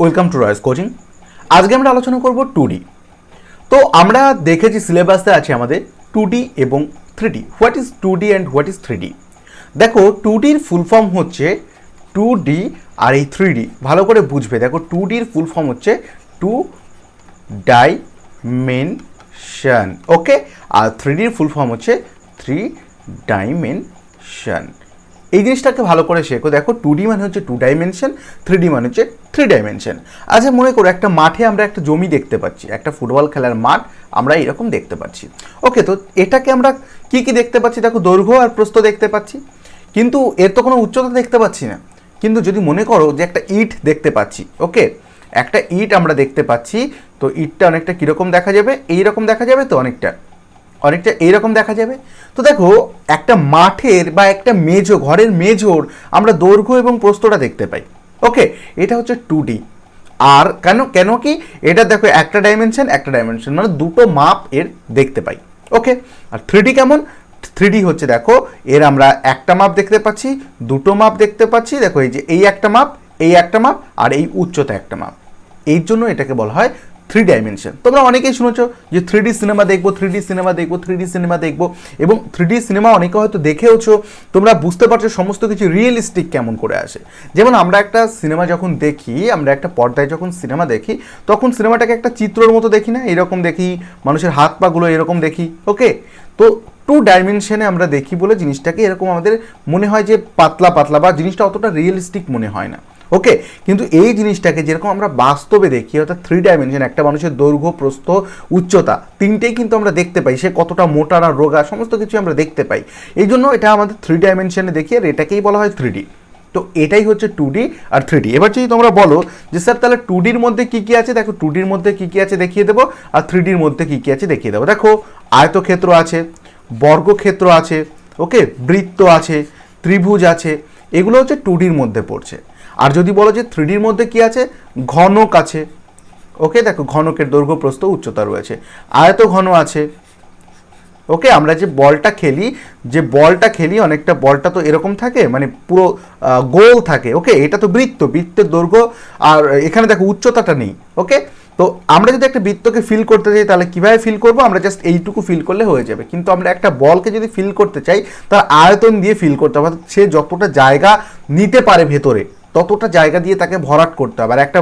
Welcome to Royce coaching. আজকে আমরা আলোচনা করব 2D। তো আমরা দেখেছি সিলেবাসে আছে আমাদের 2D এবং 3D। What is 2D and what is 3D? দেখো 2Dর ফুল ফর্ম হচ্ছে 2D আর এই 3D ভালো করে বুঝবে। দেখো 2Dর ফুল ফর্ম হচ্ছে 2 ডাইমেনশন, ওকে, আর 3Dর ফুল ফর্ম হচ্ছে 3 ডাইমেনশন। এই জিনিসটাকে ভালো করে শেখো। দেখো 2D মানে হচ্ছে 2 ডাইমেনশন, 3D মানে হচ্ছে 3 ডাইমেনশন। আচ্ছা মনে করো একটা মাঠে আমরা একটা জমি দেখতে পাচ্ছি, একটা ফুটবল খেলার মাঠ আমরা এরকম দেখতে পাচ্ছি। ওকে, তো এটাকে আমরা কি কি দেখতে পাচ্ছি? দেখো দৈর্ঘ্য আর প্রস্থ দেখতে পাচ্ছি, কিন্তু এর তো কোনো উচ্চতা দেখতে পাচ্ছি না। কিন্তু যদি মনে করো যে একটা ইট দেখতে পাচ্ছি, ওকে, একটা ইট আমরা দেখতে পাচ্ছি, তো ইটটা অনেকটা কীরকম দেখা যাবে? এইরকম দেখা যাবে, তো অনেকটা এইরকম দেখা যাবে। তো দেখো একটা মাঠের বা একটা মেঝো, ঘরের মেঝোর আমরা দৈর্ঘ্য এবং প্রস্থটা দেখতে পাই। ওকে, এটা হচ্ছে 2D। আর কেন কি এটা দেখো একটা ডাইমেনশন মানে দুটো মাপ এর দেখতে পাই। ওকে, আর 3D কেমন? 3D হচ্ছে দেখো এর আমরা একটা মাপ দেখতে পাচ্ছি, দুটো মাপ দেখতে পাচ্ছি। দেখো এই যে এই একটা মাপ, এই একটা মাপ, আর এই উচ্চতা একটা মাপ। এই জন্য এটাকে বলা হয় 3 ডাইমেনশন। তোমরা অনেকেই শুনেছো যে 3D সিনেমা দেখবো, 3D সিনেমা দেখবো, 3D সিনেমা দেখবো, এবং 3D সিনেমা অনেকে হয়তো দেখেওছো। তোমরা বুঝতে পারছো সমস্ত কিছু রিয়েলিস্টিক কেমন করে আসে। যেমন আমরা একটা সিনেমা যখন দেখি, আমরা একটা পর্দায় যখন সিনেমা দেখি, তখন সিনেমাটাকে একটা চিত্রর মতো দেখি না? এরকম দেখি, মানুষের হাত পাগুলো এরকম দেখি। ওকে, তো 2 ডাইমেনশনে আমরা দেখি বলে জিনিসটাকে এরকম আমাদের মনে হয় যে পাতলা পাতলা, বা জিনিসটা অতটা রিয়েলিস্টিক মনে হয় না। ওকে, কিন্তু এই জিনিসটাকে যেরকম আমরা বাস্তবে দেখি, অর্থাৎ 3 ডাইমেনশন, একটা মানুষের দৈর্ঘ্য, প্রস্থ, উচ্চতা তিনটেই কিন্তু আমরা দেখতে পাই। সে কতটা মোটা না রোগা, সমস্ত কিছু আমরা দেখতে পাই। এই জন্য এটা আমাদের 3 ডাইমেনশনে দেখি, আর এটাকেই বলা হয় 3D। তো এটাই হচ্ছে 2D আর 3D। এবার যদি তোমরা বলো যে স্যার তাহলে 2Dর মধ্যে কী কী আছে, দেখো 2Dর মধ্যে কী কী আছে দেখিয়ে দেবো, আর 3Dর মধ্যে কী কী আছে দেখিয়ে দেবো। দেখো আয়তক্ষেত্র আছে, বর্গক্ষেত্র আছে, ওকে, বৃত্ত আছে, ত্রিভুজ আছে, এগুলো হচ্ছে 2Dর মধ্যে পড়ছে। আর যদি বলো যে 3Dর মধ্যে কি আছে, ঘনক আছে। ওকে, দেখো ঘনকের দৈর্ঘ্য, প্রস্থ, উচ্চতা রয়েছে। আয়ত ঘন আছে। ওকে, আমরা যে বলটা খেলি অনেকটা বলটা তো এরকম থাকে, মানে পুরো গোল থাকে। ওকে, এটা তো বৃত্তের দৈর্ঘ্য, আর এখানে দেখো উচ্চতাটা নেই। ওকে, তো আমরা যদি একটা বৃত্তকে ফিল করতে চাই তাহলে কীভাবে ফিল করবো? আমরা জাস্ট এইটুকু ফিল করলে হয়ে যাবে। কিন্তু আমরা একটা বলকে যদি ফিল করতে চাই তার আয়তন দিয়ে ফিল করতে হবে। সে যতটা জায়গা নিতে পারে ভেতরে, ততটা জায়গা দিয়ে তাকে ভরাট করতে হবে। আর একটা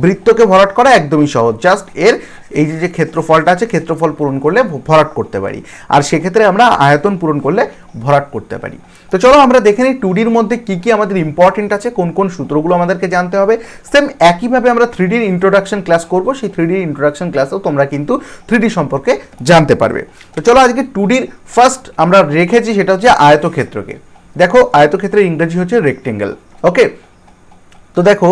বৃত্তকে ভরাট করা একদমই সহজ। জাস্ট এর এই যে ক্ষেত্রফলটা আছে, ক্ষেত্রফল পূরণ করলে ভরাট করতে পারি, আর সেক্ষেত্রে আমরা আয়তন পূরণ করলে ভরাট করতে পারি। তো চলো আমরা দেখে নিই 2Dর মধ্যে কী কী আমাদের ইম্পর্টেন্ট আছে, কোন কোন সূত্রগুলো আমাদেরকে জানতে হবে। সেম একইভাবে আমরা 3Dর ইন্ট্রোডাকশন ক্লাস করব, সেই 3Dর ইন্ট্রোডাকশন ক্লাসেও তোমরা কিন্তু 3D সম্পর্কে জানতে পারবে। তো চলো আজকে 2Dর ফার্স্ট আমরা রেখেছি, সেটা হচ্ছে আয়তক্ষেত্রকে। দেখো আয়তক্ষেত্রের ইংরেজি হচ্ছে রেক্টেঙ্গেল। ওকে, তো দেখো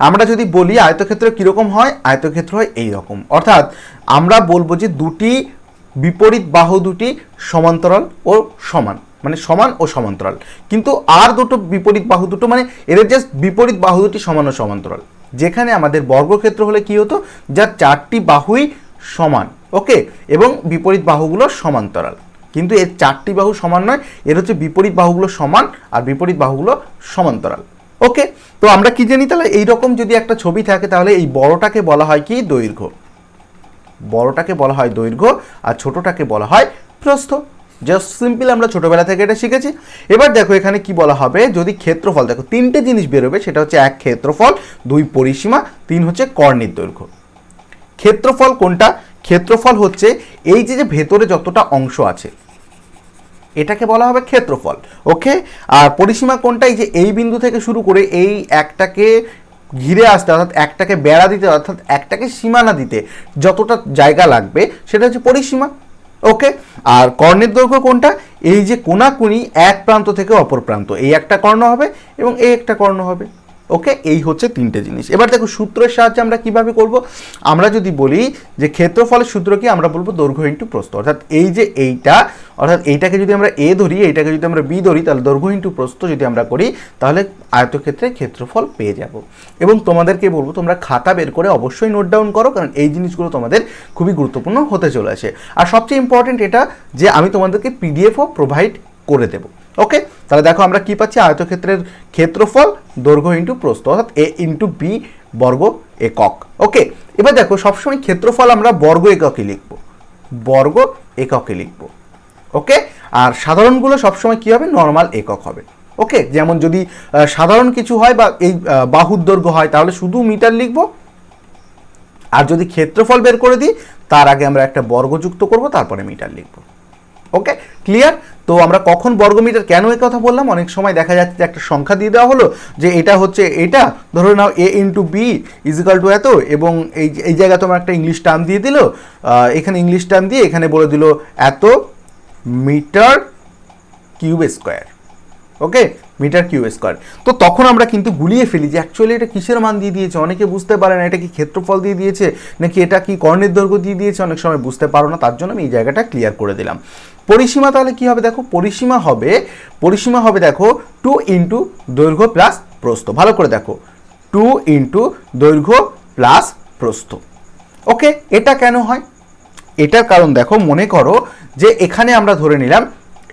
আমরা যদি বলি আয়তক্ষেত্র কীরকম হয়, আয়তক্ষেত্র হয় এইরকম। অর্থাৎ আমরা বলবো যে দুটি বিপরীত বাহু দুটি সমান্তরাল ও সমান, মানে সমান ও সমান্তরাল। কিন্তু আর দুটো বিপরীত বাহু দুটো, মানে এদের জাস্ট বিপরীত বাহু দুটি সমান ও সমান্তরাল। যেখানে আমাদের বর্গক্ষেত্র হলে কি হতো, যার 4টি বাহুই সমান, ওকে, এবং বিপরীত বাহুগুলো সমান্তরাল। কিন্তু এর 4টি বাহু সমান নয়, এর হচ্ছে বিপরীত বাহুগুলো সমান আর বিপরীত বাহুগুলো সমান্তরাল। ওকে, তো আমরা কি জানি তাহলে, এইরকম যদি একটা ছবি থাকে তাহলে এই বড়টাকে বলা হয় কি, দৈর্ঘ্য। বড়টাকে বলা হয় দৈর্ঘ্য, আর ছোটটাকে বলা হয় প্রস্থ। জাস্ট সিম্পল, আমরা ছোটবেলা থেকে এটা শিখেছি। এবার দেখো এখানে কি বলা হবে, যদি ক্ষেত্রফল, দেখো তিনটে জিনিস বেরোবে, সেটা হচ্ছে 1 ক্ষেত্রফল, 2 পরিসীমা, 3 হচ্ছে কর্ণের দৈর্ঘ্য। ক্ষেত্রফল কোনটা? ক্ষেত্রফল হচ্ছে এই যে ভেতরে যতটা অংশ আছে, এটাকে বলা হবে ক্ষেত্রফল। ওকে, আর পরিসীমা কোনটা? এই যে এই বিন্দু থেকে শুরু করে এই একটাকে ঘিরে আসতে, অর্থাৎ একটাকে বেড়া দিতে, অর্থাৎ একটাকে সীমানা দিতে যতটা জায়গা লাগবে, সেটা হচ্ছে পরিসীমা। ওকে, আর কর্ণের দৈর্ঘ্য কোনটা? এই যে কোণাকুনি এক প্রান্ত থেকে অপর প্রান্ত, এই একটা কর্ণ হবে এবং এই একটা কর্ণ হবে। ওকে, এই হচ্ছে তিনটে জিনিস। এবার দেখো সূত্রের সাহায্যে আমরা কিভাবে করব। আমরা যদি বলি যে ক্ষেত্রফলের সূত্র কি, আমরা বলবো দৈর্ঘ্য ইন্টু প্রস্থ। অর্থাৎ এই যে এইটা, অর্থাৎ এইটাকে যদি আমরা এ ধরি, এইটাকে যদি আমরা বি ধরি, তাহলে দৈর্ঘ্য ইন্টু প্রস্থ যদি আমরা করি, তাহলে আয়তক্ষেত্রে ক্ষেত্রফল পেয়ে যাব। এবং তোমাদেরকে বলবো তোমরা খাতা বের করে অবশ্যই নোট ডাউন করো, কারণ এই জিনিসগুলো তোমাদের খুবই গুরুত্বপূর্ণ হতে চলেছে। আর সবচেয়ে ইম্পর্টেন্ট এটা যে আমি তোমাদেরকে পিডিএফও প্রোভাইড করে দেবো। ওকে, তাহলে দেখো আমরা কি পাচ্ছি, আয়তক্ষেত্রের ক্ষেত্রফল দৈর্ঘ্য ইন্টু প্রস্থ, অর্থাৎ এ ইন্টু বি বর্গ একক। ওকে, এবার দেখো সবসময় ক্ষেত্রফল আমরা বর্গ এককে লিখব, বর্গ এককে লিখব। ওকে, আর সাধারণগুলো সবসময় কী হবে, নর্মাল একক হবে। ওকে, যেমন যদি সাধারণ কিছু হয় বা এই বাহুর দৈর্ঘ্য হয় তাহলে শুধু মিটার লিখব, আর যদি ক্ষেত্রফল বের করে দিই তার আগে আমরা একটা বর্গ যুক্ত করব, তারপরে মিটার লিখব। ওকে, ক্লিয়ার? তো আমরা কখন বর্গমিটার কেন এই কথা বললাম, অনেক সময় দেখা যাচ্ছে যে একটা সংখ্যা দিয়ে দেওয়া হলো যে এটা হচ্ছে এটা, ধরে নাও a into B is equal to এত, এবং এই জায়গায় তোমার একটা ইংলিশ টার্ম দিয়ে দিল, এখানে ইংলিশ টার্ম দিয়ে এখানে বলে দিল এত মিটার কিউব স্কোয়ার। ওকে, মিটার কিউব স্কোয়ার। তো তখন আমরা কিন্তু গুলিয়ে ফেলি যে অ্যাকচুয়ালি এটা কিসের মান দিয়ে দিয়েছে, অনেকে বুঝতে পারে না এটা কি ক্ষেত্রফল দিয়ে দিয়েছে নাকি এটা কি কর্ণের দৈর্ঘ্য দিয়ে দিয়েছে, অনেক সময় বুঝতে পারো না, তার জন্য আমি এই জায়গাটা ক্লিয়ার করে দিলাম। পরিসীমা তাহলে কি হবে দেখো, পরিসীমা হবে দেখো 2 ইন্টু দৈর্ঘ্য প্লাস প্রস্থ। ভালো করে দেখো, 2 ইন্টু দৈর্ঘ্য প্লাস প্রস্থ। ওকে, এটা কেন হয়, এটার কারণ দেখো, মনে করো যে এখানে আমরা ধরে নিলাম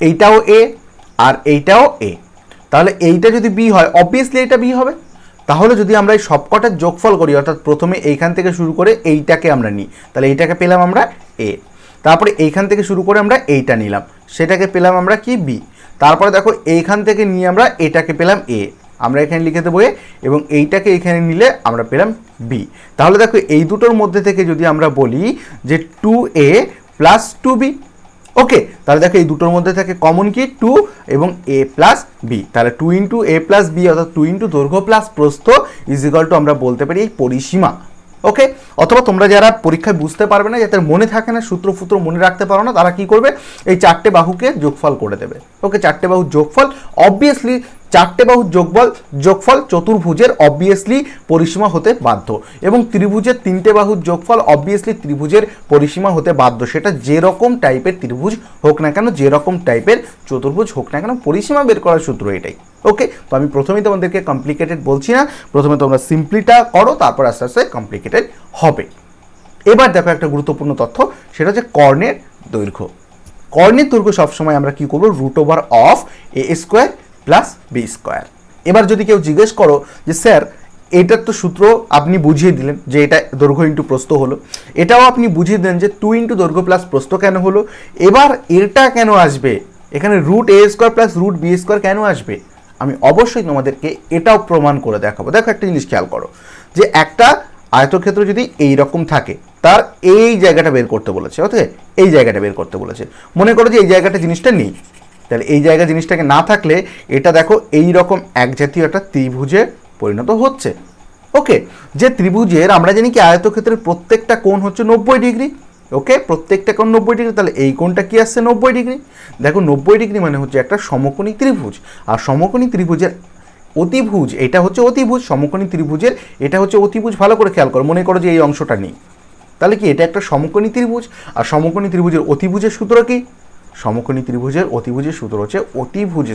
এইটাও এ আর এইটাও এ, তাহলে এইটা যদি বি হয় অবভিয়াসলি এটা বি হবে। তাহলে যদি আমরা এই সবকটার যোগফল করি, অর্থাৎ প্রথমে এইখান থেকে শুরু করে এইটাকে আমরা নিই, তাহলে এইটাকে পেলাম আমরা এ, তারপরে এইখান থেকে শুরু করে আমরা এইটা নিলাম, সেটাকে পেলাম আমরা কি বি, তারপরে দেখো এইখান থেকে নিয়ে আমরা এটাকে পেলাম এ, আমরা এখানে লিখে দেবো এ, এবং এইটাকে এখানে নিলে আমরা পেলাম বি। তাহলে দেখো এই দুটোর মধ্যে থেকে যদি আমরা বলি যে 2a প্লাস 2b, ওকে, তাহলে দেখো এই দুটোর মধ্যে থেকে কমন কি 2 এবং a প্লাস বি, তাহলে 2 ইন্টু এ প্লাস বি অর্থাৎ 2 ইন্টু দৈর্ঘ্য প্লাস প্রস্থ ইজ ইকুয়াল টু আমরা বলতে পারি এই পরিসীমা। ওকে, অথবা তোমরা যারা পরীক্ষায় বুঝতে পারবে না, যাদের মনে থাকে না, সূত্র মনে রাখতে পারো না, তারা কি করবে, এই চারটে বাহুকে যোগফল করে দেবে। ওকে, চারটে বাহুর যোগফল, অবভিয়াসলি চারটে বাহুর যোগফল চতুর্ভুজের অবভিয়াসলি পরিসীমা হতে বাধ্য, এবং ত্রিভুজের তিনটে বাহুর যোগফল অবভিয়াসলি ত্রিভুজের পরিসীমা হতে বাধ্য, সেটা যেরকম টাইপের ত্রিভুজ হোক না কেন, যেরকম টাইপের চতুর্ভুজ হোক না কেন, পরিসীমা বের করার সূত্র এটাই। ওকে, তো আমি প্রথমেই তোমাদেরকে কমপ্লিকেটেড বলছি না, প্রথমে তোমরা সিম্পলিটা করো, তারপর আস্তে আস্তে কমপ্লিকেটেড হবে। এবার দেখো একটা গুরুত্বপূর্ণ তথ্য, সেটা হচ্ছে কর্ণের দৈর্ঘ্য। কর্ণের দৈর্ঘ্য সবসময় আমরা কি করবো, root over of A square plus B square. এবার যদি কেউ জিজ্ঞেস করো যে স্যার এটার তো সূত্র আপনি বুঝিয়ে দিলেন যে এটা দৈর্ঘ্য ইন্টু প্রস্থ হলো, এটাও আপনি বুঝিয়ে দিলেন যে 2 ইন্টু দৈর্ঘ্য প্লাস প্রস্থ কেন হলো, এবার এটা কেন আসবে, এখানে root A square plus root B square কেন আসবে, আমি অবশ্যই তোমাদেরকে এটাও প্রমাণ করে দেখাবো। দেখো একটা জিনিস খেয়াল করো, যে একটা আয়তক্ষেত্র যদি এই রকম থাকে, তার এই জায়গাটা বের করতে বলেছে, ওকে, এই জায়গাটা বের করতে বলেছে, মনে করো যে এই জায়গাটা জিনিসটা নেই, তাহলে এই জায়গা জিনিসটাকে না থাকলে এটা দেখো এই রকম এক জাতীয় একটা ত্রিভুজে পরিণত হচ্ছে। ওকে, যে ত্রিভুজের আমরা জানি কি আয়তক্ষেত্রের প্রত্যেকটা কোণ হচ্ছে 90 ডিগ্রি। ওকে, প্রত্যেকটা কোণ 90 ডিগ্রি, তাহলে এই কোণটা কি আসছে 90 ডিগ্রি। দেখো 90 ডিগ্রি মানে হচ্ছে একটা সমকোণী ত্রিভুজ, আর সমকোণী ত্রিভুজের অতিভুজ এটা হচ্ছে অতিভুজ, সমকোণী ত্রিভুজের এটা হচ্ছে অতিভুজ। ভালো করে খেয়াল করো, মনে করো যে এই অংশটা নেই, তাহলে কি এটা একটা সমকোণী ত্রিভুজ, আর সমকোণী ত্রিভুজের অতিভুজের সূত্র কি, সমকোণী ত্রিভুজের অতিভুজের সূত্র হচ্ছে অতিভুজ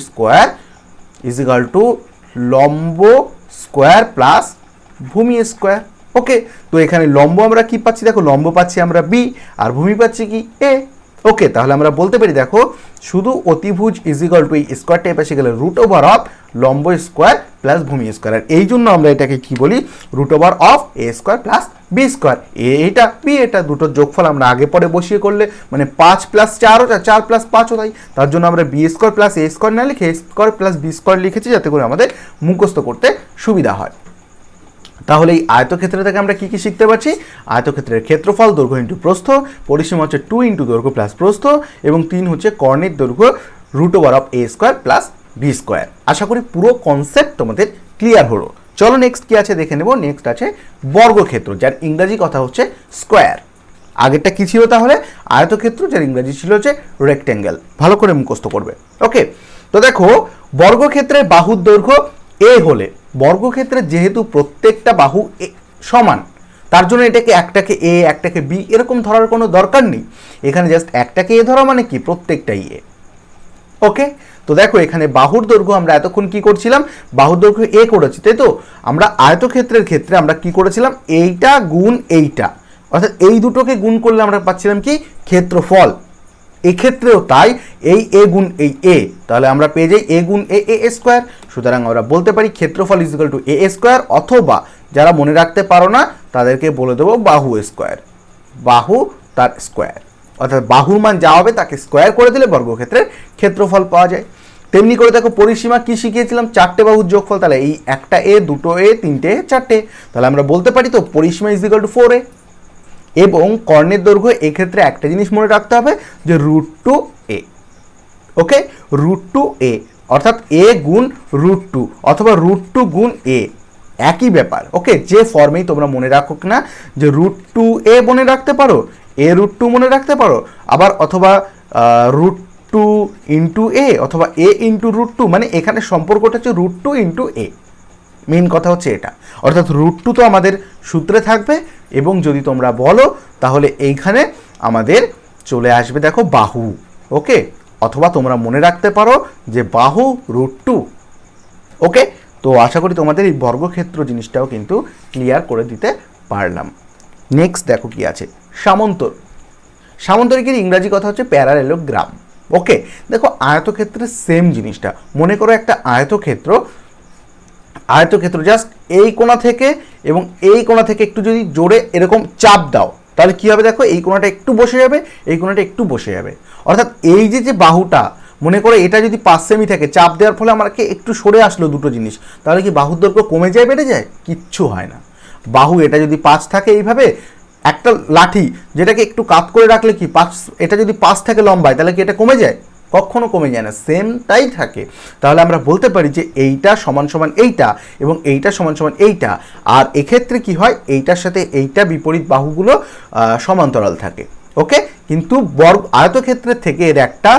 স্কোয়ার ইজ ইকুয়াল টু লম্ব স্কোয়ার প্লাস ভূমি স্কোয়ার। ওকে, তো এখানে লম্ব আমরা কি পাচ্ছি, দেখো লম্ব পাচ্ছি আমরা বি, আর ভূমি পাচ্ছি কি এ। ওকে, তাহলে আমরা বলতে পারি দেখো শুধু অতিভুজ ইজ ইকুয়াল টু এই স্কোয়ার টাইপ এসে গেলে রুট ওভার অফ লম্ব স্কোয়ার প্লাস ভূমি স্কোয়ার, আর এই জন্য আমরা এটাকে কি বলি, root over of A square plus B square. এটা বি, এটা দুটোর যোগফল আমরা আগে পরে বসিয়ে করলে মানে 5 প্লাস 4 4 প্লাস 5 তাই, তার জন্য আমরা বি স্কোয়ার প্লাস এ স্কোয়ার না লিখে এ স্কোয়ার প্লাস বি স্কোয়ার লিখেছি, যাতে করে আমাদের মুখস্থ করতে সুবিধা হয়। তাহলে এই আয়তক্ষেত্র থেকে আমরা কি কি শিখতে পারছি, আয়তক্ষেত্রের ক্ষেত্রফল দৈর্ঘ্য ইন্টু প্রস্থ, পরিসীমা হচ্ছে 2 ইন্টু দৈর্ঘ্য প্লাস প্রস্থ, এবং 3 হচ্ছে কর্ণের দৈর্ঘ্য root over of A square plus B square. আশা করি পুরো কনসেপ্ট তোমাদের ক্লিয়ার হলো। চলো নেক্সট কি আছে দেখে নেব। নেক্সট আছে বর্গক্ষেত্র, যার ইংরাজি কথা হচ্ছে স্কোয়ার। আগেরটা কি ছিল তাহলে, আয়তক্ষেত্র, যার ইংরাজি ছিল হচ্ছে রেক্ট্যাঙ্গেল। ভালো করে মুখস্থ করবে। ওকে, তো দেখো বর্গক্ষেত্রের বাহুর দৈর্ঘ্য এ হলে, বর্গক্ষেত্রে যেহেতু প্রত্যেকটা বাহু সমান, তার জন্য এটাকে একটাকে এ একটাকে বি এরকম ধরার কোনো দরকার নেই, এখানে জাস্ট একটাকে এ ধরা মানে কি প্রত্যেকটাই এ। ওকে, তো দেখো এখানে বাহুর দৈর্ঘ্য আমরা এতক্ষণ কি করছিলাম, বাহুর দৈর্ঘ্য এ করেছি, তাই তো। আমরা আয়তক্ষেত্রের ক্ষেত্রে আমরা কি করেছিলাম, এইটা গুণ এইটা, অর্থাৎ এই দুটোকে গুণ করলে আমরা পাচ্ছিলাম কি ক্ষেত্রফল। এক্ষেত্রেও তাই, এই এ গুণ এই এ, তাহলে আমরা পেয়ে যাই এ গুণ এ এ স্কোয়ার। সুতরাং আমরা বলতে পারি ক্ষেত্রফল is equal two A square, অথবা যারা মনে রাখতে পারো না তাদেরকে বলে দেবো বাহু স্কোয়ার, বাহু তার স্কোয়ার, অর্থাৎ বাহুর মান যা হবে তাকে স্কোয়ার করে দিলে বর্গক্ষেত্রের ক্ষেত্রফল পাওয়া যায়। তেমনি করে দেখো পরিসীমা কি শিখিয়েছিলাম, চারটে বাহুর যোগফল, তাহলে এই একটা এ, দুটো এ, তিনটে এ, চারটে, তাহলে আমরা বলতে পারি তো পরিসীমা ইজ ইকুয়াল টু 4a। এবং কর্ণের দৈর্ঘ্য এক্ষেত্রে একটা জিনিস মনে রাখতে হবে যে √2a, ওকে, √2a অর্থাৎ a গুণ √2 অথবা √2 গুণ a, একই ব্যাপার। ওকে, যে ফর্মেই তোমরা মনে রাখো না, যে √2a মনে রাখতে পারো, a √2 মনে রাখতে পারো, আবার অথবা √2 ইন্টু a অথবা a ইন্টু √2, মানে এখানে সম্পর্কটা হচ্ছে √2 ইন্টু a। মেন কথা হচ্ছে এটা, অর্থাৎ √2 তো আমাদের সূত্রে থাকবে, এবং যদি তোমরা বলো তাহলে এইখানে আমাদের চলে আসবে দেখো বাহু। ওকে, অথবা তোমরা মনে রাখতে পারো যে বাহু √2। ওকে, তো আশা করি তোমাদের এই বর্গক্ষেত্র জিনিসটাও কিন্তু ক্লিয়ার করে দিতে পারলাম। নেক্সট দেখো কি আছে, সামন্তর। সামন্তরিকের ইংরাজি কথা হচ্ছে প্যারালেলোগ্রাম। ওকে, দেখো আয়তক্ষেত্রের সেম জিনিসটা মনে করো, একটা আয়তক্ষেত্র জাস্ট এই কোণা থেকে এবং এই কোণা থেকে একটু যদি জোরে এরকম চাপ দাও, তাহলে কি হবে দেখো, এই কোণাটা একটু বসে যাবে, এই কোণাটা একটু বসে যাবে। অর্থাৎ এই যে বাহুটা, মনে করো এটা যদি 5 সেমি থাকে, চাপ দেওয়ার ফলে আমাকে একটু সরে আসলো দুটো জিনিস, তাহলে কি বাহুর দৈর্ঘ্য কমে যায়, বেড়ে যায়? কিচ্ছু হয় না। বাহু এটা যদি 5 থাকে, এইভাবে একটা লাঠি যেটাকে একটু কাত করে রাখলে কি 5, এটা যদি 5 থেকে লম্বায়, তাহলে কি এটা কমে যায়? কখনো কমে যায় না, সেম তাই থাকে। তাহলে আমরা বলতে পারি যে এইটা সমান সমান এইটা এবং এইটা সমান সমান এইটা। আর এক্ষেত্রে কি হয়, এইটার সাথে এইটা বিপরীত বাহুগুলো সমান্তরাল থাকে। ওকে, কিন্তু আয়তক্ষেত্রের থেকে এর একটা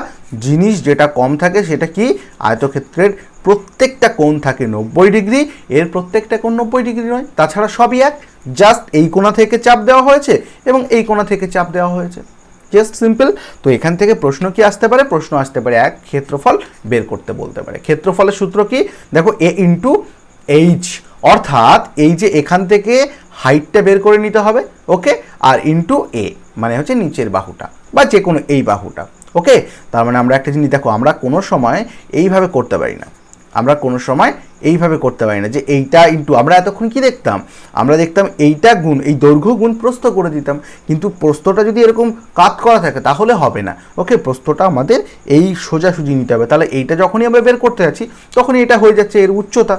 জিনিস যেটা কম থাকে, সেটা কি, আয়তক্ষেত্রের প্রত্যেকটা কোণ থাকে 90 ডিগ্রি, এর প্রত্যেকটা কোণ 90 ডিগ্রি নয়, তাছাড়া সবই এক, জাস্ট এই কোণা থেকে চাপ দেওয়া হয়েছে এবং এই কোণা থেকে চাপ দেওয়া হয়েছে, জাস্ট সিম্পল। তো এখান থেকে প্রশ্ন কি আসতে পারে, প্রশ্ন আসতে পারে এক ক্ষেত্রফল বের করতে বলতে পারে। ক্ষেত্রফলের সূত্র কি, দেখো a ইন্টু এইচ, অর্থাৎ এই যে এখান থেকে হাইটটা বের করে নিতে হবে, ওকে, আর ইন্টু এ মানে হচ্ছে নিচের বাহুটা বা যে কোনো এই বাহুটা। ওকে, তার মানে আমরা একটা জিনিস দেখো, আমরা কোনো সময় এইভাবে করতে পারি না, আমরা কোনো সময় এইভাবে করতে পারি না যে এইটা ইন্টু, আমরা এতক্ষণ কি দেখতাম, আমরা দেখতাম এইটা গুণ এই দৈর্ঘ্য গুণ প্রস্থ করে দিতাম, কিন্তু প্রস্থটা যদি এরকম কাত করা থাকে তাহলে হবে না। ওকে, প্রস্থটা আমাদের এই সোজাসুজি নিতে হবে, তাহলে এইটা যখনই আমরা বের করতে যাচ্ছি তখনই এটা হয়ে যাচ্ছে এর উচ্চতা,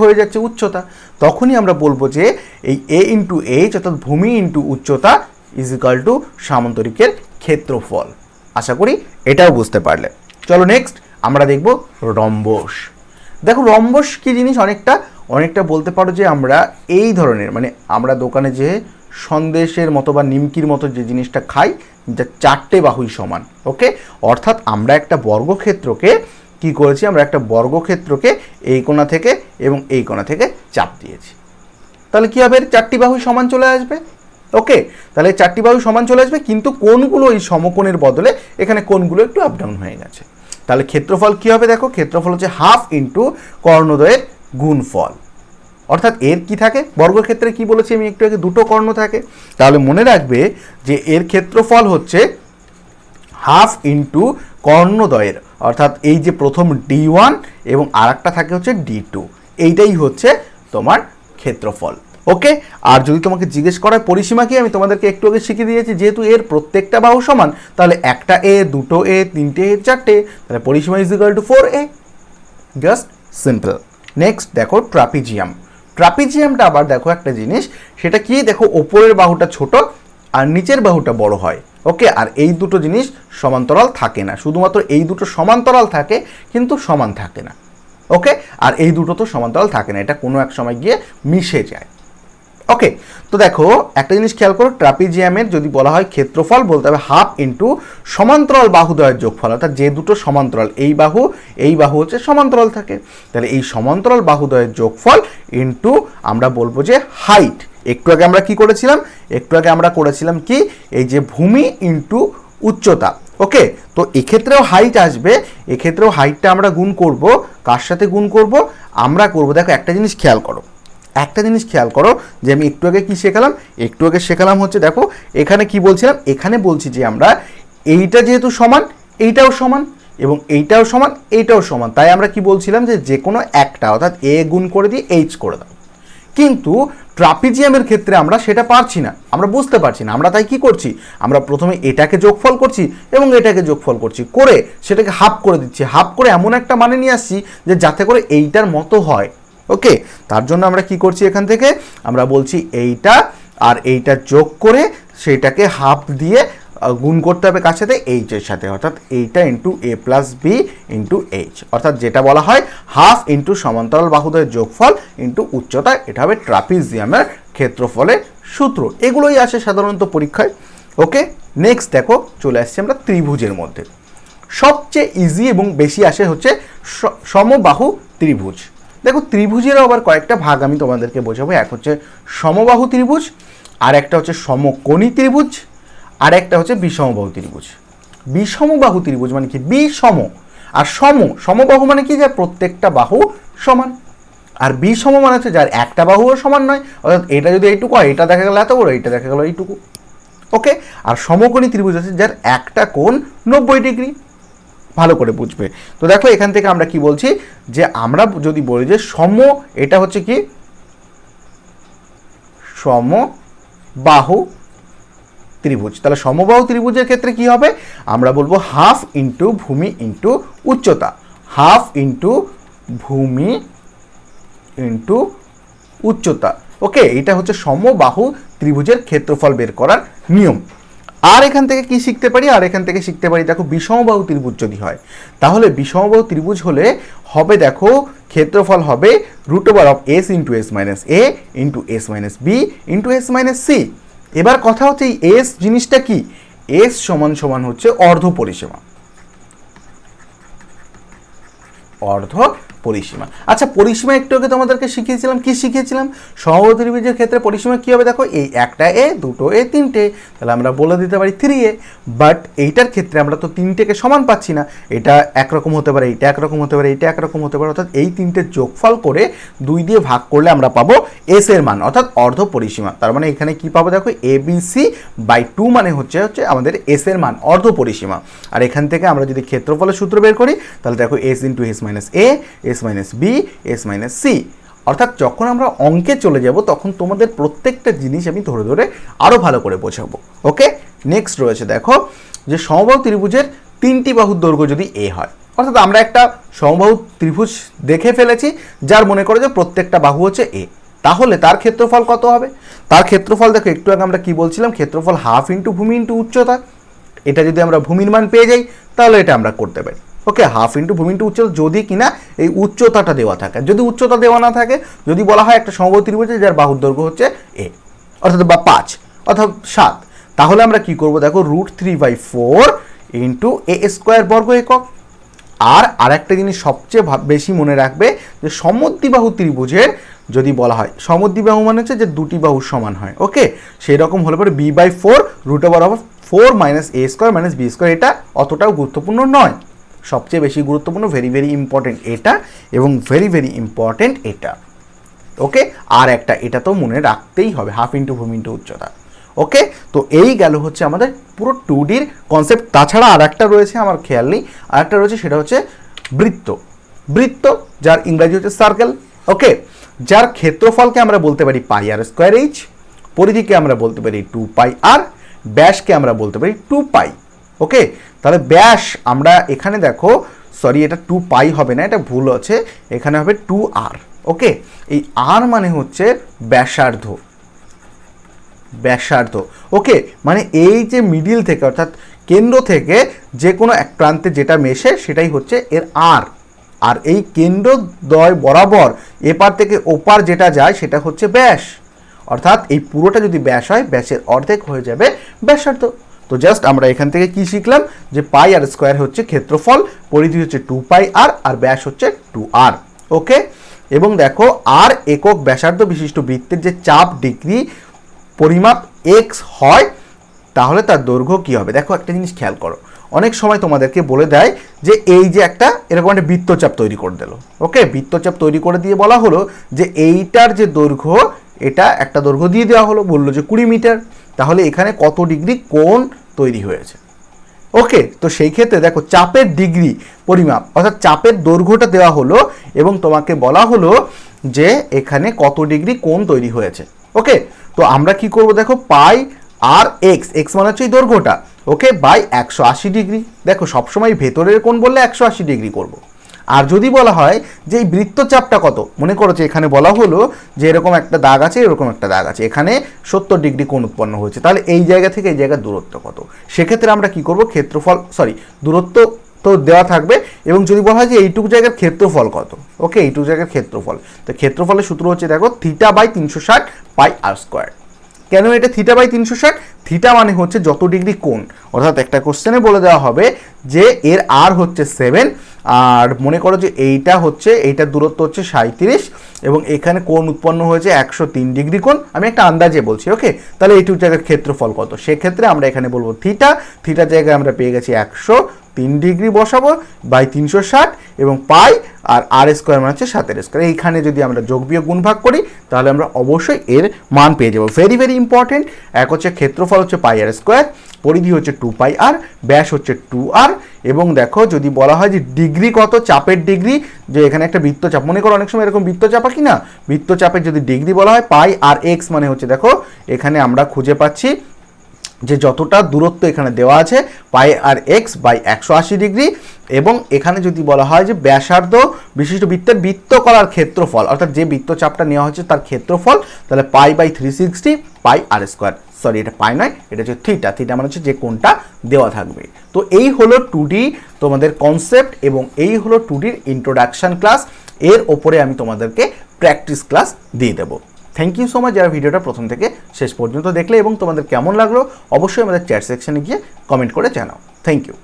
হয়ে যাচ্ছে উচ্চতা, তখনই আমরা বলবো যে এই a ইন্টু এইচ অর্থাৎ ভূমি ইন্টু উচ্চতা ইজ ইকাল টু সামান্তরিকের ক্ষেত্রফল। আশা করি এটাও বুঝতে পারলে। চলো নেক্সট আমরা দেখব রম্বস। দেখো রম্বস কি জিনিস, অনেকটা বলতে পারো যে আমরা এই ধরনের, মানে আমরা দোকানে যে সন্দেশের মতো বা নিমকির মতো যে জিনিসটা খাই, যা 4টে বাহুই সমান। ওকে, অর্থাৎ আমরা একটা বর্গক্ষেত্রকে কি করেছি, আমরা একটা বর্গক্ষেত্রকে এই কোণা থেকে এবং এই কোণা থেকে চাপ দিয়েছি, তাহলে কি হবে, 4টি বাহুই সমান চলে আসবে। ওকে, তাহলে 4টি বাহু সমান চলে আসবে, কিন্তু কোণগুলো এই সমকোণের বদলে এখানে কোণগুলো একটু আপ ডাউন হয়ে গেছে। তাহলে ক্ষেত্রফল কি হবে, দেখো ক্ষেত্রফল হচ্ছে হাফ ইন্টু কর্ণদ্বয়ের গুণফল। অর্থাৎ এর কি থাকে, বর্গক্ষেত্রে কি বলেছি আমি একটু আগে, দুটো কর্ণ থাকে, তাহলে মনে রাখবে যে এর ক্ষেত্রফল হচ্ছে হাফ ইন্টু কর্ণদ্বয়ের, অর্থাৎ এই যে প্রথম D1 এবং আর একটা থাকে হচ্ছে D2, এইটাই হচ্ছে তোমার ক্ষেত্রফল। ওকে, আর যদি তোমাকে জিজ্ঞেস করা হয় পরিসীমা কি, আমি তোমাদেরকে একটু আগে শিখিয়ে দিয়েছি, যেহেতু এর প্রত্যেকটা বাহু সমান, তাহলে একটা এ, দুটো এ, তিনটে এ, চারটে, তাহলে পরিসীমা is equal two 4a, just simple. Next দেখো ট্রাপিজিয়াম। ট্রাপিজিয়ামটা আবার দেখো একটা জিনিস, সেটা কি, দেখো ওপরের বাহুটা ছোট আর নিচের বাহুটা বড় হয়। ওকে, আর এই দুটো জিনিস সমান্তরাল থাকে না, শুধুমাত্র এই দুটো সমান্তরাল থাকে কিন্তু সমান থাকে না। ওকে, আর এই দুটো তো সমান্তরাল থাকে না, এটা কোনো এক সময় গিয়ে মিশে যায়। ওকে, তো দেখো একটা জিনিস খেয়াল করো, ট্রাপিজিয়ামের যদি বলা হয় ক্ষেত্রফল, বলতে হবে হাফ ইন্টু সমান্তরাল বাহুদ্বয়ের যোগফল, অর্থাৎ যে দুটো সমান্তরাল, এই বাহু হচ্ছে সমান্তরাল থাকে, তাহলে এই সমান্তরাল বাহুদ্বয়ের যোগফল ইন্টু আমরা বলবো যে হাইট। একটু আগে আমরা কি করেছিলাম, কি, এই যে ভূমি ইন্টু উচ্চতা। ওকে, তো এক্ষেত্রেও হাইট আসবে, এক্ষেত্রেও হাইটটা আমরা গুণ করব, কার সাথে গুণ করব, আমরা করব, দেখো একটা জিনিস খেয়াল করো, যে আমি একটু আগে কি শেখালাম, হচ্ছে দেখো এখানে কি বলছিলাম, এখানে বলছি যে আমরা এইটা যেহেতু সমান, এইটাও সমান, এবং এইটাও সমান, এইটাও সমান, তাই আমরা কি বলছিলাম যে কোনো একটা অর্থাৎ এ গুণ করে দিয়ে এইচ করে দাও। কিন্তু ট্রাপিজিয়ামের ক্ষেত্রে আমরা সেটা পারছি না, আমরা বুঝতে পারছি না, আমরা তাই কি করছি, আমরা প্রথমে এটাকে যোগফল করছি এবং এটাকে যোগফল করছি, করে সেটাকে হাফ করে দিচ্ছি, হাফ করে এমন একটা মানে নিয়ে আসছি যে যাতে করে এইটার মতো হয়। ওকে, তার জন্য আমরা কি করছি, এখান থেকে আমরা বলছি এইটা আর এইটা যোগ করে সেইটাকে হাফ দিয়ে গুণ করতে হবে কার সাথে, এইচের সাথে, অর্থাৎ এইটা ইন্টু এ প্লাস বি ইন্টু এইচ, অর্থাৎ যেটা বলা হয় হাফ ইন্টু সমান্তরাল বাহুদ্বয়ের যোগফল ইন্টু উচ্চতা, এটা হবে ট্রাপিজিয়ামের ক্ষেত্রফলের সূত্র। এগুলোই আসে সাধারণত পরীক্ষায়। ওকে, নেক্সট দেখো চলে আসছে আমরা ত্রিভুজের মধ্যে। সবচেয়ে ইজি এবং বেশি আসে হচ্ছে সমবাহু ত্রিভুজ। দেখো ত্রিভুজেরও আবার কয়েকটা ভাগ আমি তোমাদেরকে বোঝাবো। এক হচ্ছে সমবাহু ত্রিভুজ, আর একটা হচ্ছে সমকোণী ত্রিভুজ, আর একটা হচ্ছে বিষমবাহু ত্রিভুজ। বিষমবাহু ত্রিভুজ মানে কি, বিষম আর সমবাহু মানে কি, যার প্রত্যেকটা বাহু সমান, আর বিষম মানে হচ্ছে যার একটা বাহুও সমান নয়, অর্থাৎ এটা যদি এইটুকু হয় এটা দেখা গেল এত বড়, এটা দেখা গেল এইটুকু। ওকে, আর সমকোণী ত্রিভুজ আছে যার একটা কোণ 90 ডিগ্রি। ভালো করে বুঝবে। তো দেখো এখান থেকে আমরা কি বলছি, যে আমরা যদি বলি যে এটা হচ্ছে কি সমবাহু ত্রিভুজ, তাহলে সমবাহু ত্রিভুজের ক্ষেত্রে কি হবে, আমরা বলবো হাফ ইন্টু ভূমি ইন্টু উচ্চতা, হাফ ইন্টু ভূমি ইন্টু উচ্চতা। ওকে, এটা হচ্ছে সমবাহু ত্রিভুজের ক্ষেত্রফল বের করার নিয়ম। আর এখান থেকে কি শিখতে পারি, আর এখান থেকে শিখতে পারি দেখো বিষমবাহু ত্রিভুজ যদি হয়, তাহলে বিষমবাহু ত্রিভুজ হলে হবে দেখো ক্ষেত্রফল হবে √s into s minus a into s minus b into s minus c। এবার কথা হচ্ছে এই এস জিনিসটা কি, এস সমান সমান হচ্ছে অর্ধ পরিসীমা, অর্ধ পরিসীমা। আচ্ছা, পরিসীমা একটু আগে তোমাদেরকে শিখিয়েছিলাম, কি শিখিয়েছিলাম, সমবাহু ত্রিভুজের ক্ষেত্রে পরিসীমা কি হবে, দেখো এই একটা এ, দুটো এ, তিনটে, তাহলে আমরা বলে দিতে পারি 3a। বাট এইটার ক্ষেত্রে আমরা তো তিনটেকে সমান পাচ্ছি না, এটা একরকম হতে পারে, এটা একরকম হতে পারে, এটা একরকম হতে পারে, অর্থাৎ এই তিনটে যোগফল করে 2 দিয়ে ভাগ করলে আমরা পাবো এস এর মান, অর্থাৎ অর্ধ পরিসীমা। তার মানে এখানে কি পাবো, দেখো ABC/2 মানে হচ্ছে আমাদের এস এর মান, অর্ধ পরিসীমা। আর এখান থেকে আমরা যদি ক্ষেত্রফলের সূত্র বের করি, তাহলে দেখো s into s minus a, s minus b, s minus c। অর্থাৎ যখন আমরা অঙ্কে চলে যাব তখন তোমাদের প্রত্যেকটা জিনিস আমি ধরে ধরে আরও ভালো করে বোঝাবো। ওকে, নেক্সট রয়েছে দেখো যে সমবাহু ত্রিভুজের 3টি বাহুর দৈর্ঘ্য যদি a হয়, অর্থাৎ আমরা একটা সমবাহু ত্রিভুজ দেখে ফেলেছি যার মনে করো যে প্রত্যেকটা বাহু হচ্ছে a, তাহলে তার ক্ষেত্রফল কত হবে, তার ক্ষেত্রফল দেখো একটু আগে আমরা কি বলছিলাম, ক্ষেত্রফল হাফ ইন্টু ভূমি ইন্টু উচ্চতা। এটা যদি আমরা ভূমির মান পেয়ে যাই তাহলে এটা আমরা করতে পারি। ওকে, হাফ ইন্টু ভূমি ইন্টু উচ্চতা, যদি কিনা এই উচ্চতাটা দেওয়া থাকে, যদি উচ্চতা দেওয়া না থাকে, যদি বলা হয় একটা সমবাহু ত্রিভুজ যার বাহুর দৈর্ঘ্য হচ্ছে a অর্থাৎ বা 5 অর্থাৎ 7, তাহলে আমরা কি করব, দেখো √3/4 ইন্টু a স্কোয়ার বর্গ একক। আর আরেকটা জিনিস সবচেয়ে বেশি মনে রাখবে যে সমদ্বিবাহু ত্রিভুজের যদি বলা হয়, সমদ্বিবাহু মানে হচ্ছে যে দুটি বাহু সমান হয়। ওকে, সেই রকম হলে পরে b/4 √4 minus a square minus b square. এটা অতটাও গুরুত্বপূর্ণ নয়, সবচেয়ে বেশি গুরুত্বপূর্ণ ভেরি ভেরি ইম্পর্টেন্ট এটা এবং ভেরি ভেরি ইম্পর্টেন্ট এটা। ওকে, আর একটা এটা তো মনে রাখতেই হবে, হাফ ইন্টু ভূমি ইন্টু উচ্চতা। ওকে, তো এই গেল হচ্ছে আমাদের পুরো 2Dর কনসেপ্ট। তাছাড়া আর একটা রয়েছে আমার খেয়াল নেই, আর একটা রয়েছে সেটা হচ্ছে বৃত্ত। বৃত্ত যার ইংরাজি হচ্ছে সার্কেল। ওকে, যার ক্ষেত্রফলকে আমরা বলতে পারি πr²h, পরিধিকে আমরা বলতে পারি 2πr, ব্যাসকে আমরা বলতে পারি 2π। ওকে, তাহলে ব্যাস আমরা এখানে দেখো, সরি এটা 2π হবে না, এটা ভুল আছে, এখানে হবে 2r। ওকে, এই r মানে হচ্ছে ব্যাসার্ধ, ব্যাসার্ধ। ওকে, মানে এই যে মিডিল থেকে অর্থাৎ কেন্দ্র থেকে যে কোনো এক প্রান্তে যেটা মেশে সেটাই হচ্ছে এর আর। আর এই কেন্দ্রদ্বয় বরাবর এপার থেকে ওপার যেটা যায় সেটা হচ্ছে ব্যাস, অর্থাৎ এই পুরোটা যদি ব্যাস হয় ব্যাসের অর্ধেক হয়ে যাবে ব্যাসার্ধ। তো জাস্ট আমরা এখান থেকে কি শিখলাম, যে πr² হচ্ছে ক্ষেত্রফল, পরিধি হচ্ছে 2πr, আর ব্যাস হচ্ছে 2r। ওকে, এবং দেখো আর একক ব্যাসার্ধ বিশিষ্ট বৃত্তের যে চাপ ডিগ্রি পরিমাপ x হয় তাহলে তার দৈর্ঘ্য কি হবে। দেখো একটা জিনিস খেয়াল করো, অনেক সময় তোমাদেরকে বলে দেয় যে এই যে একটা এরকম একটা বৃত্তচাপ তৈরি করে দিল। ওকে, বৃত্তচাপ তৈরি করে দিয়ে বলা হলো যে এইটার যে দৈর্ঘ্য, এটা একটা দৈর্ঘ্য দিয়ে দেওয়া হলো, বললো যে 20 মিটার, তাহলে এখানে কত ডিগ্রি কোণ তৈরি হয়েছে। ওকে, তো সেই ক্ষেত্রে দেখো চাপের ডিগ্রি পরিমাপ অর্থাৎ চাপের দৈর্ঘ্যটা দেওয়া হলো এবং তোমাকে বলা হলো যে এখানে কত ডিগ্রি কোণ তৈরি হয়েছে। ওকে, তো আমরা কি করব দেখো পাই আর এক্স, এক্স মানে হচ্ছে এই দৈর্ঘ্যটা, ওকে, বাই 180 ডিগ্রি। দেখো সবসময় ভেতরের কোণ বললে 180 ডিগ্রি করব। আর যদি বলা হয় যে এই বৃত্তচাপটা কত, মনে করো যে এখানে বলা হলো যে এরকম একটা দাগ আছে, এরকম একটা দাগ আছে, এখানে 70 ডিগ্রি কোণ উৎপন্ন হয়েছে, তাহলে এই জায়গা থেকে এই জায়গার দূরত্ব কত? সেক্ষেত্রে আমরা কি করব, ক্ষেত্রফল দূরত্ব তো দেওয়া থাকবে, এবং যদি বলা হয় যে এইটুকু জায়গার ক্ষেত্রফল কত, ওকে, এইটুকু জায়গার ক্ষেত্রফল, তো ক্ষেত্রফলের সূত্র হচ্ছে দেখো theta by 360 pi R square. কেন এটা থিটা বাই 360? থিটা মানে হচ্ছে যত ডিগ্রি কোণ, অর্থাৎ একটা কোশ্চেনে বলে দেওয়া হবে যে এর আর হচ্ছে 7, আর মনে করো যে এইটার দূরত্ব হচ্ছে 37, এবং এখানে কোণ উৎপন্ন হয়েছে 103 ডিগ্রি কোণ, আমি একটা আন্দাজে বলছি, ওকে। তাহলে এইটুকু জায়গার ক্ষেত্রফল কত? সেক্ষেত্রে আমরা এখানে বলবো থিটা, থিটার জায়গায় আমরা পেয়ে গেছি 103 ডিগ্রি বসাবো বাই 360, এবং পাই আর আর স্কোয়ার মানে হচ্ছে 7 স্কোয়ার। এইখানে যদি আমরা যোগ বিয়োগ গুণ ভাগ করি তাহলে আমরা অবশ্যই এর মান পেয়ে যাবো। ভেরি ভেরি ইম্পর্টেন্ট, এক হচ্ছে ক্ষেত্রফল হচ্ছে পাই আর স্কোয়ার, পরিধি হচ্ছে 2 পাই আর, ব্যাস হচ্ছে 2r, এবং দেখো যদি বলা হয় যে ডিগ্রি কত, চাপের ডিগ্রি, যে এখানে একটা বৃত্তচাপ, মনে করো অনেক সময় এরকম বৃত্তচাপ কি না, বৃত্তচাপের যদি ডিগ্রি বলা হয় পাই আর এক্স মানে হচ্ছে দেখো এখানে আমরা খুঁজে পাচ্ছি যে যতটা দূরত্ব এখানে দেওয়া আছে পাই আর এক্স বাই 180 ডিগ্রি, এবং এখানে যদি বলা হয় যে ব্যাসার্ধ বিশিষ্ট বৃত্তের বৃত্তকলার ক্ষেত্রফল, অর্থাৎ যে বৃত্তচাপটা নেওয়া হচ্ছে তার ক্ষেত্রফল, তাহলে pi by 360 pi R square, sorry এটা পাই নয়, এটা হচ্ছে থিটা, থিটা মানে হচ্ছে যে কোণটা দেওয়া থাকবে। তো এই হলো 2D তোমাদের কনসেপ্ট, এবং এই হলো 2Dর ইন্ট্রোডাকশন ক্লাস। এর ওপরে আমি তোমাদেরকে প্র্যাকটিস ক্লাস দিয়ে দেবো। থ্যাংক ইউ সো মাচ যারা ভিডিওটা প্রথম থেকে শেষ পর্যন্ত দেখলে, এবং তোমাদের কেমন লাগলো অবশ্যই আমাদের চ্যাট সেকশনে গিয়ে কমেন্ট করে জানাও। Thank you.